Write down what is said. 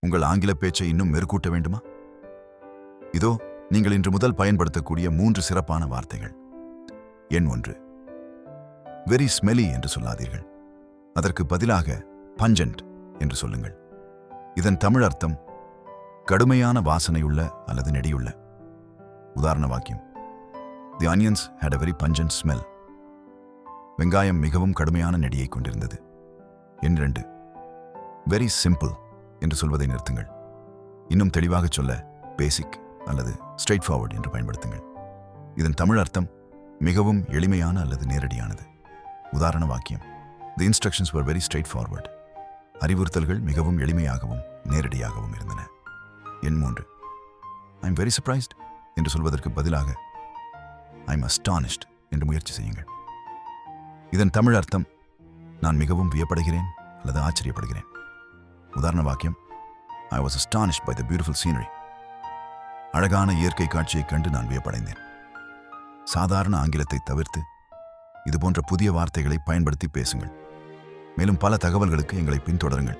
உங்கள் ஆங்கில பேச்சை இன்னும் மெருகூட்ட வேண்டுமா? இதோ நீங்கள் இன்று முதல் பயன்படுத்தக்கூடிய 3 சிறப்பான வார்த்தைகள். எண் 1. வெரி ஸ்மெலி என்று சொல்லாதீர்கள். அதற்கு பதிலாக பஞ்சன்ட் என்று சொல்லுங்கள். இதன் தமிழ் அர்த்தம் கடுமையான வாசனையுள்ள அல்லது நெடியுள்ள. உதாரண வாக்கியம்: தி onions had a very pungent smell. வெங்காயம் மிகவும் கடுமையான நெடியை கொண்டிருந்தது. எண் 2. வெரி சிம்பிள் என்று சொல்வதை நிறுத்துங்கள். இன்னும் தெளிவாக சொல்ல பேசிக் அல்லது ஸ்ட்ரெயிட் ஃபார்வர்ட் என்று பயன்படுத்துங்கள். இதன் தமிழ் அர்த்தம் மிகவும் எளிமையான அல்லது நேரடியானது. உதாரண வாக்கியம்: தி இன்ஸ்ட்ரக்ஷன்ஸ் were very straightforward. அறிவுறுத்தல்கள் மிகவும் எளிமையாகவும் நேரடியாகவும் இருந்தன. எண் 3. ஐ எம் வெரி சர்ப்ரைஸ்ட் என்று சொல்வதற்கு பதிலாக ஐ எம் அஸ்டானிஷ்ட் என்று முயற்சி செய்யுங்கள். இதன் தமிழ் அர்த்தம் நான் மிகவும் வியப்படைகிறேன் அல்லது ஆச்சரியப்படுகிறேன். உதாரண வாக்கியம்: I was astonished by the beautiful scenery. அழகான இயற்கை காட்சியைக் கண்டு நான் வியப்படைந்தேன். சாதாரண ஆங்கிலத்தை தவிர்த்து இதுபோன்ற புதிய வார்த்தைகளை பயன்படுத்தி பேசுங்கள். மேலும் பல தகவல்களுக்கு எங்களை பின்தொடருங்கள்.